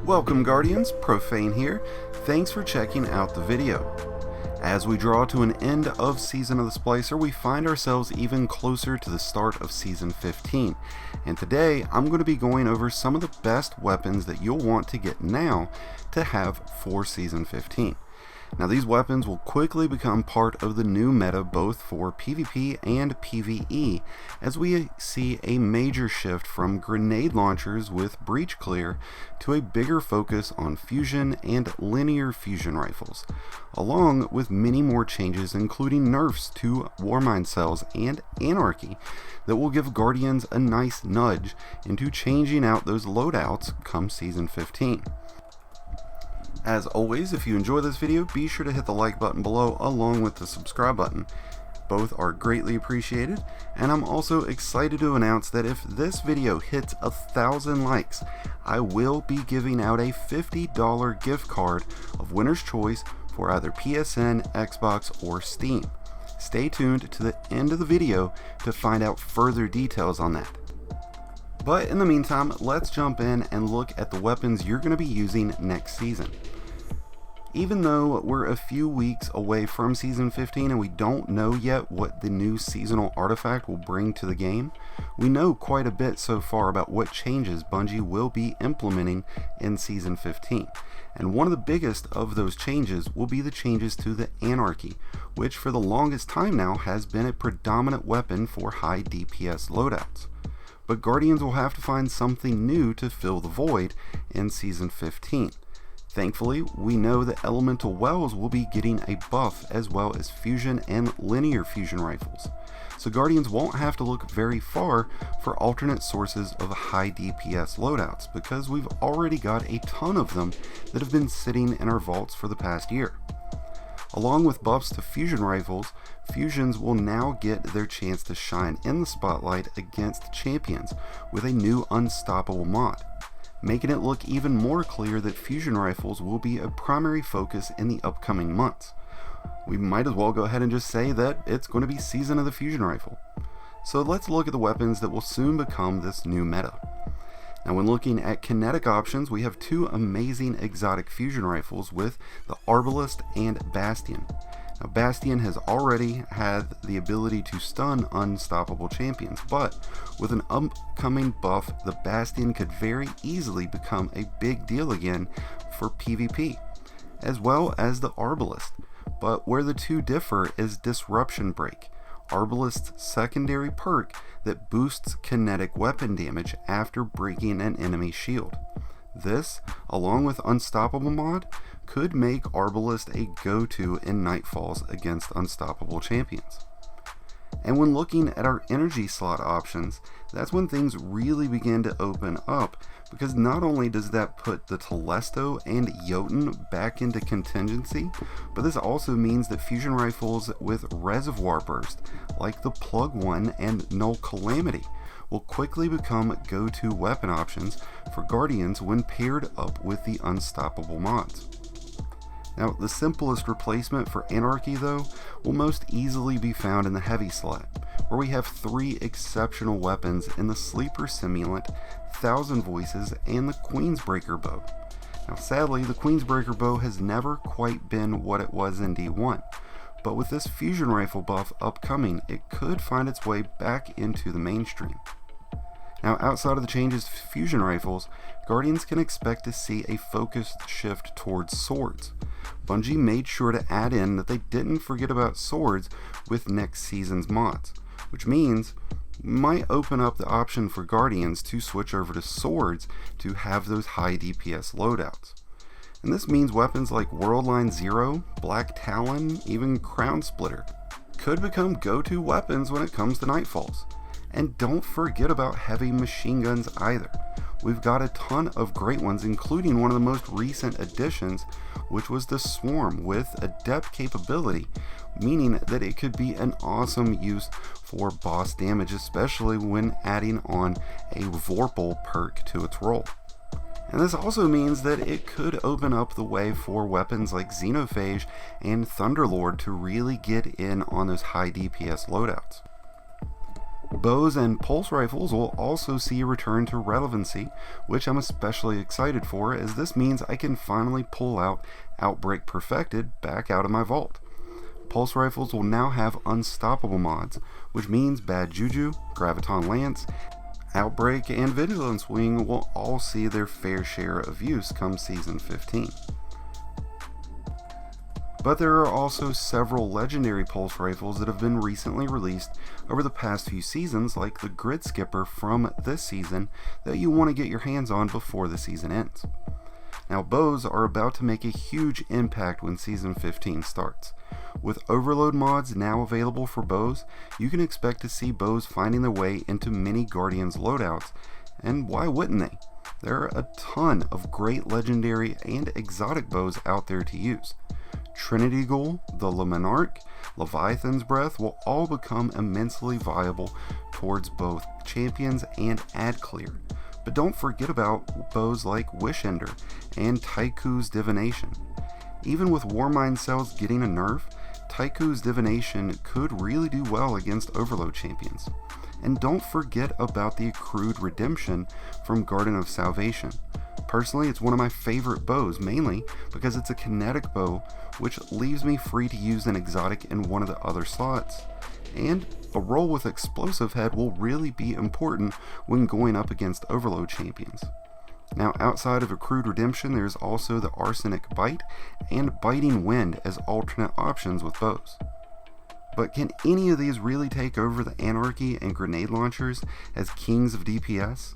Welcome Guardians, Profane here. Thanks for checking out the video. As we draw to an end of Season of the Splicer, we find ourselves even closer to the start of Season 15. And today, I'm going to be going over some of the best weapons that you'll want to get now to have for Season 15. Now these weapons will quickly become part of the new meta both for PvP and PvE, as we see a major shift from grenade launchers with breach clear to a bigger focus on fusion and linear fusion rifles, along with many more changes including nerfs to Warmind cells and Anarchy that will give Guardians a nice nudge into changing out those loadouts come Season 15. As always, if you enjoy this video, be sure to hit the like button below along with the subscribe button. Both are greatly appreciated, and I'm also excited to announce that if this video hits 1,000 likes, I will be giving out a $50 gift card of winner's choice for either PSN, Xbox, or Steam. Stay tuned to the end of the video to find out further details on that. But in the meantime, let's jump in and look at the weapons you're going to be using next season. Even though we're a few weeks away from Season 15 and we don't know yet what the new seasonal artifact will bring to the game, we know quite a bit so far about what changes Bungie will be implementing in Season 15. And one of the biggest of those changes will be the changes to the Anarchy, which for the longest time now has been a predominant weapon for high DPS loadouts. But Guardians will have to find something new to fill the void in Season 15. Thankfully, we know that Elemental Wells will be getting a buff as well as fusion and linear fusion rifles. So Guardians won't have to look very far for alternate sources of high DPS loadouts because we've already got a ton of them that have been sitting in our vaults for the past year. Along with buffs to fusion rifles, fusions will now get their chance to shine in the spotlight against champions with a new unstoppable mod, making it look even more clear that fusion rifles will be a primary focus in the upcoming months. We might as well go ahead and just say that it's going to be Season of the Fusion Rifle. So let's look at the weapons that will soon become this new meta. Now when looking at kinetic options, we have two amazing exotic fusion rifles with the Arbalest and Bastion. Now Bastion has already had the ability to stun unstoppable champions, but with an upcoming buff, the Bastion could very easily become a big deal again for PvP, as well as the Arbalest. But where the two differ is Disruption Break, Arbalest's secondary perk that boosts kinetic weapon damage after breaking an enemy shield. This, along with Unstoppable mod, could make Arbalest a go-to in Nightfalls against unstoppable champions. And when looking at our energy slot options, that's when things really begin to open up, because not only does that put the Telesto and Jotun back into contingency, but this also means that fusion rifles with Reservoir Burst, like the Plug 1 and Null Calamity, will quickly become go-to weapon options for Guardians when paired up with the Unstoppable mods. Now, the simplest replacement for Anarchy, though, will most easily be found in the heavy slot, where we have three exceptional weapons in the Sleeper Simulant, Thousand Voices, and the Queensbreaker Bow. Now, sadly, the Queensbreaker Bow has never quite been what it was in D1, but with this fusion rifle buff upcoming, it could find its way back into the mainstream. Now, outside of the changes to fusion rifles, Guardians can expect to see a focused shift towards swords. Bungie made sure to add in that they didn't forget about swords with next season's mods, which means might open up the option for Guardians to switch over to swords to have those high DPS loadouts. And this means weapons like Worldline Zero, Black Talon, even Crown Splitter could become go-to weapons when it comes to Nightfalls. And don't forget about heavy machine guns either. We've got a ton of great ones, including one of the most recent additions, which was the Swarm with Adept capability, meaning that it could be an awesome use for boss damage, especially when adding on a Vorpal perk to its role. And this also means that it could open up the way for weapons like Xenophage and Thunderlord to really get in on those high DPS loadouts. Bows and pulse rifles will also see a return to relevancy, which I'm especially excited for, as this means I can finally pull out Outbreak Perfected back out of my vault. Pulse rifles will now have unstoppable mods, which means Bad Juju, Graviton Lance, Outbreak, and Vigilance Wing will all see their fair share of use come Season 15. But there are also several legendary pulse rifles that have been recently released over the past few seasons, like the Grid Skipper from this season, that you want to get your hands on before the season ends. Now, bows are about to make a huge impact when Season 15 starts. With overload mods now available for bows, you can expect to see bows finding their way into many Guardians loadouts, and why wouldn't they? There are a ton of great legendary and exotic bows out there to use. Trinity Ghoul, the Monarch, Leviathan's Breath will all become immensely viable towards both champions and ad clear. But don't forget about bows like Wishender and Taiku's Divination. Even with Warmind cells getting a nerf, Taiku's Divination could really do well against Overload champions. And don't forget about the accrued redemption from Garden of Salvation. Personally, it's one of my favorite bows, mainly because it's a kinetic bow, which leaves me free to use an exotic in one of the other slots. And a roll with Explosive Head will really be important when going up against Overload champions. Now, outside of accrued redemption, there's also the Arsenic Bite and Biting Wind as alternate options with bows. But can any of these really take over the Anarchy and Grenade Launchers as kings of DPS?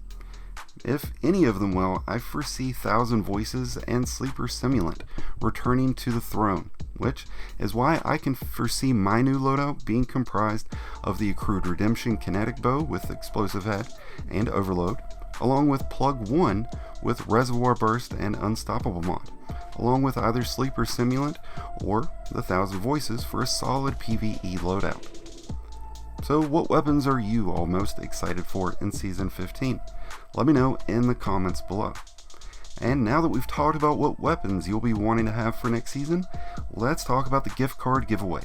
If any of them will, I foresee Thousand Voices and Sleeper Simulant returning to the throne, which is why I can foresee my new loadout being comprised of the Accrued Redemption Kinetic Bow with Explosive Head and Overload, along with Plug 1 with Reservoir Burst and Unstoppable mod, along with either Sleeper Simulant or the Thousand Voices for a solid PvE loadout. So what weapons are you all most excited for in Season 15? Let me know in the comments below. And now that we've talked about what weapons you'll be wanting to have for next season, let's talk about the gift card giveaway.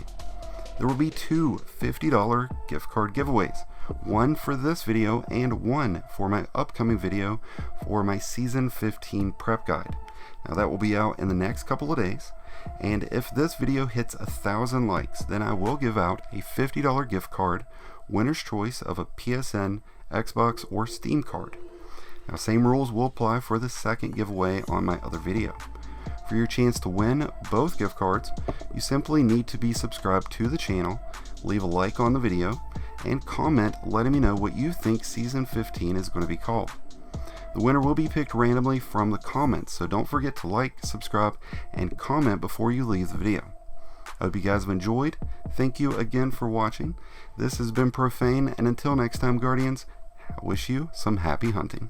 There will be two $50 gift card giveaways, one for this video and one for my upcoming video for my Season 15 prep guide. Now that will be out in the next couple of days, and if this video hits 1,000 likes, then I will give out a $50 gift card, winner's choice of a PSN, Xbox, or Steam card. Now, same rules will apply for the second giveaway on my other video. For your chance to win both gift cards, you simply need to be subscribed to the channel, leave a like on the video, and comment letting me know what you think Season 15 is going to be called. The winner will be picked randomly from the comments, so don't forget to like, subscribe, and comment before you leave the video. I hope you guys have enjoyed. Thank you again for watching. This has been Profane, and until next time, Guardians, I wish you some happy hunting.